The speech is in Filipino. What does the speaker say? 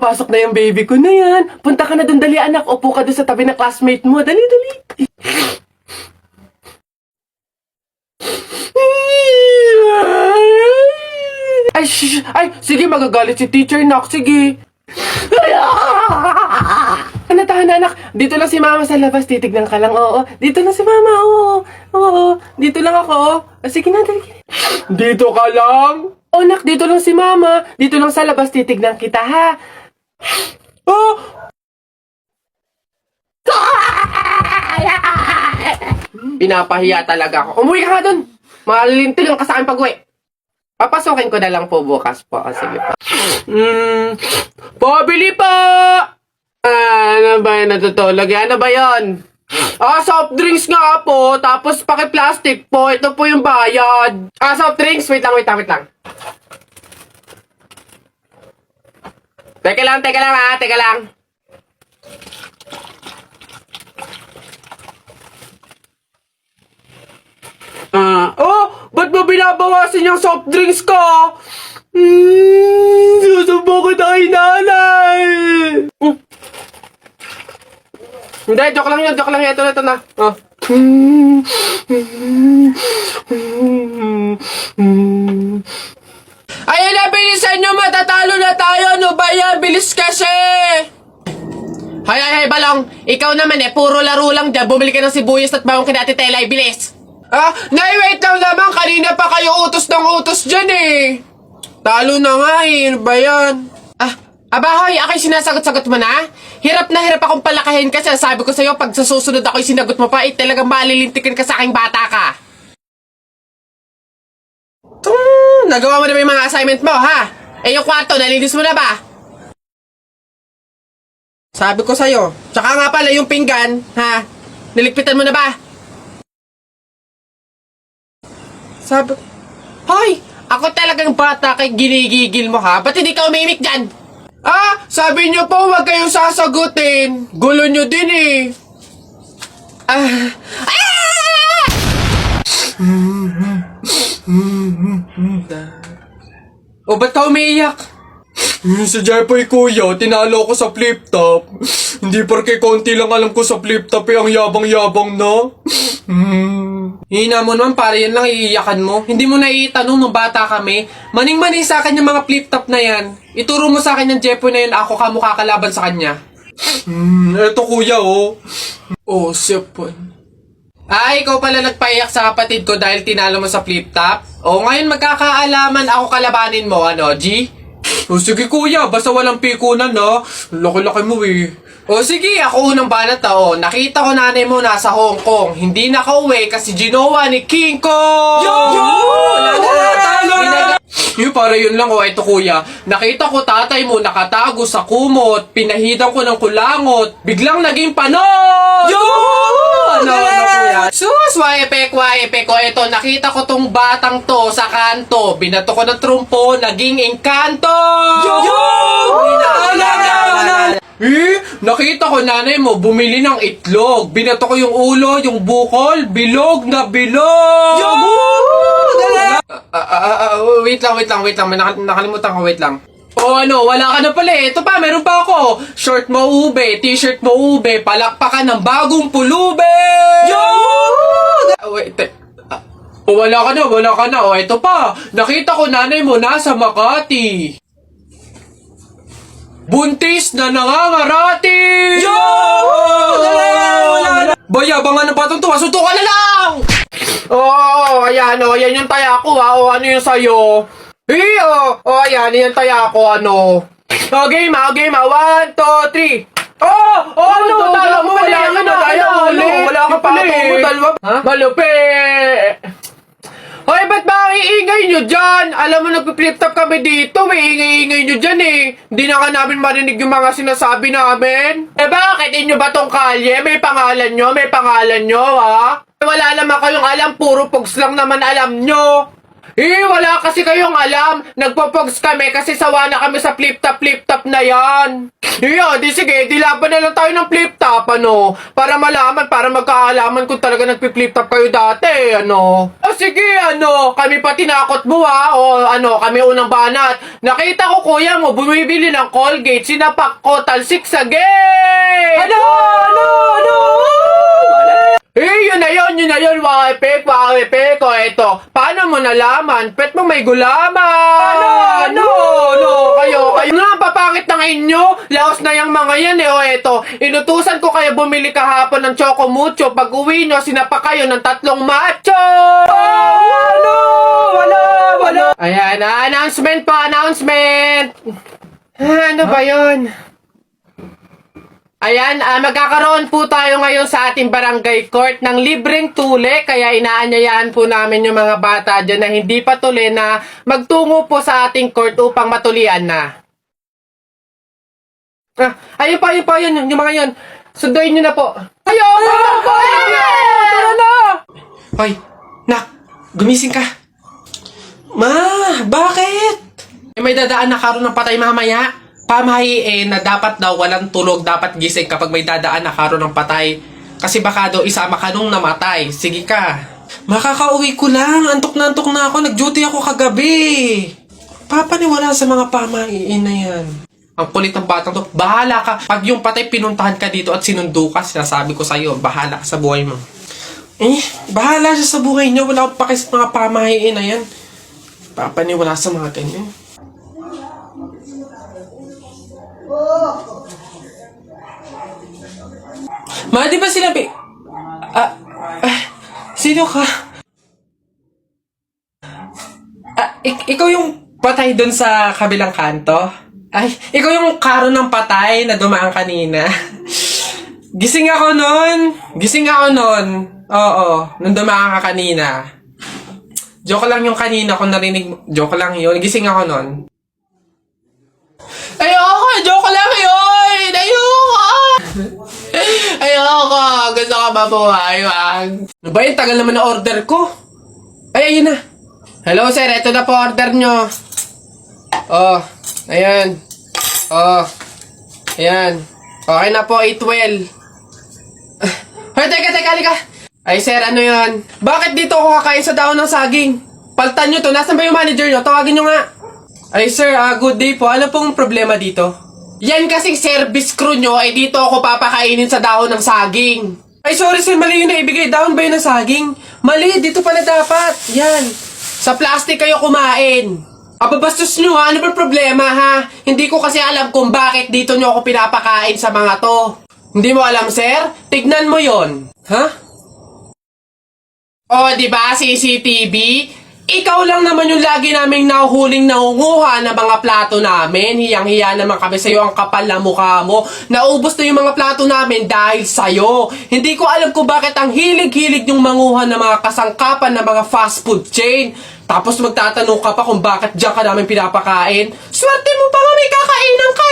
papasok na yung baby ko na yan. Punta ka na dun, dali anak. Upo ka dun sa tabi ng classmate mo. Dali, dali. Ay, shh! Ay, sige, magagalit si teacher, nak. Sige. Tahan na, anak. Dito lang si mama sa labas. Titignan ka lang, oo. Dito lang si mama, oo. Oo, dito lang ako. Sige na, dali. Dito ka lang? Oh, nak, dito lang si mama. Dito lang sa labas. Titignan kita, ha? Oh! Pinapahiya talaga ako. Umuwi ka nga dun. Malilintil lang ka sa akin pag-uwi. Papasukin ko na lang po bukas po. O, sige po. Pabili po! Ano ba yun? Natutulog? Ano ba yun? Soft drinks nga po. Tapos paki-plastic po. Ito po yung bayad. Soft drinks. Wait lang. Teka lang ha. Teka lang. Ba't mo binabawasin yung soft drinks ko? Susubo ko na kay nanay. Hindi, joke lang yun. Ito na. Oh. Ayun na, bilisan nyo, matatalo na tayo. Ano ba yan? Bilis kasi. Hay, Balong. Ikaw naman puro laro lang dyan. Bumili ka ng sibuyas at bawang kinatitela. Bilis. Wait lang naman. Kanina pa kayo utos ng utos dyan Talo na nga Ano ba yan? Abahoy, ako'y sinasagot-sagot mo na? Hirap na hirap akong palakahin kasi sabi ko sa'yo, pag sa susunod ako'y sinagot mo pa, talagang malilintikin ka sa aking bata ka. Nagawa mo na ba yung mga assignment mo, ha? Yung kwarto, nalinis mo na ba? Sabi ko sa'yo. Tsaka nga pala yung pinggan, ha? Niligpitan mo na ba? Sabi, hoy! Ako talagang bata kay ginigigil mo, ha? Ba't hindi ka umimik dyan? Sabi niyo po huwag kayong sasagutin. Gulo niyo din ba't ka umiiyak? Si Jeffoy kuya, tinalo ko sa flip top. Hindi porke konti lang alam ko sa flip top ang yabang-yabang na. Hina mo naman, para yan lang iiyakan mo. Hindi mo na itanong nung bata kami. Maning-maning sa akin yung mga flip top na yan. Ituro mo sa akin yung Jeffoy na yan, ako kamukha kalaban sa kanya. Eto kuya sipon. Ikaw pala nagpaiyak sa kapatid ko dahil tinalo mo sa flip top? Ngayon magkakaalaman ako kalabanin mo, G? Sige kuya, basta walang pikunan Laki-laki mo sige, ako unang banat nakita ko nanay mo nasa Hong Kong. Hindi nakauwi kasi ginawa ni King Kong! Para yun lang ito kuya. Nakita ko tatay mo nakatago sa kumot. Pinahidan ko ng kulangot. Biglang naging panon! Kuya? Sus, waepek. Ito, nakita ko tong batang to sa kanto. Binato ko ng trumpo, naging engkanto! Nakita ko nanay mo bumili ng itlog. Binato ko yung ulo, yung bukol, bilog na bilog! Wait lang. Nakalimutan ko, wait lang. Wala ka na pala Ito pa, meron pa ako. Short mo ube, t-shirt mo ube, palakpakan ng bagong pulube! Wala ka na. Ito pa, nakita ko nanay mo nasa Makati. Buntis na nangangarati! Bayabangan ng batang tuwa, suntukan na lang! Ayan yung taya ko ano yung sayo? Ayan yung taya ko game 1, 2, 3. Talo mo, wala ka pala Malupit! Hoy, ba't ba ang iingay nyo dyan? Alam mo, nagpi-flip top kami dito. May ingay-ingay nyo dyan Hindi na ka namin marinig yung mga sinasabi namin. Bakit? Inyo ba tong kalye? May pangalan nyo, ha? Wala naman kayong alam. Puro pogs lang naman alam nyo. Wala kasi kayong alam. Nagpo-pogs kami kasi sawa na kami sa flip top na yan. Yeah, di sige, di laban na lang tayo ng flip top, ano? Para malaman, para magkaalaman kung talaga nagpi-flip top kayo dati, ano? O sige, ano? Kami pa tinakot mo, ha? O ano, kami unang banat. Nakita ko, kuya mo, bumibili ng Colgate, sinapak ko, talsik sa gate! Ano? Yun na yun, wakipek, o eto, paano mo nalaman? Pet mo may gulaman! Kayo nga, papangit ng inyo, laos na yung mga yan o eto, inutusan ko kayo bumili kahapon ng Choco Mucho, pag uwi nyo, sinapa kayo ng 3 macho! Wala! Ayan, announcement po, announcement! Ano ba yun? Ayan, magkakaroon po tayo ngayon sa ating barangay court ng libreng tule, kaya inaanyayahan po namin yung mga bata dyan na hindi pa tuli na magtungo po sa ating court upang matulian na. Ayun pa, yun, yung mga yun. Sunduin nyo na po. Ayun! Tara na! Hoy, nak, gumising ka. Ma, bakit? May dadaan na karoon ng patay mamaya. Pamahiin na dapat daw walang tulog, dapat gising kapag may dadaan na karoon ng patay. Kasi baka daw isama ka nung namatay. Sige ka. Makakauwi ko lang. Antok na ako. Nag-duty ako kagabi. Papaniwala sa mga pamahiin na yan. Ang kulit ng batang to. Bahala ka. Pag yung patay pinuntahan ka dito at sinundo ka, sinasabi ko sa'yo, bahala ka sa buhay mo. Bahala siya sa buhay niyo. Wala akong paki sa mga pamahiin na yan. Papaniwala sa mga ganyan. Ma, di ba sinabi? Sino ka? Ikaw yung patay dun sa kabilang kanto? Ay, ikaw yung karo ng patay na dumaan kanina. Gising ako nun. Oo, nung dumaan ka kanina. Joke lang yung kanina kung narinig mo. Joke lang yun. Gising ako nun. Ayoko! Joke lang yun! Ayoko! Gusto ka mabuhay, wag. Ano ba yun? Tagal naman na order ko. Ay, ayun na. Hello, sir. Ito na po order nyo. Oh, ayan. Oh, ayan. Okay na po, 812. Hoy, teka, halika. Ay, sir, ano yun? Bakit dito ako kakain sa daon ng saging? Paltan nyo to. Nasaan ba yung manager nyo? Tawagin nyo nga. Ay, sir, good day po. Ano pong problema dito? Yan kasing service crew nyo, ay dito ako papakainin sa dahon ng saging. Ay, sorry sir, mali yun na ibigay. Dahon ba yun ng saging? Mali, dito pala dapat. Yan. Sa plastic kayo kumain. Ababastos nyo ha, ano ba problema ha? Hindi ko kasi alam kung bakit dito nyo ako pinapakain sa mga to. Hindi mo alam, sir? Tignan mo yon. Ha? Oh, di ba CCTV? Ikaw lang naman yung lagi naming nahuhuling nangunguha ng mga plato namin. Hiyang-hiya naman kami sa'yo, ang kapal na mukha mo. Naubos na yung mga plato namin dahil sa'yo. Hindi ko alam kung bakit ang hilig-hilig yung manguha ng mga kasangkapan ng mga fast food chain. Tapos magtatanong ka pa kung bakit diyan ka namin pinapakain. Swerte mo pa nga may kakainan ka!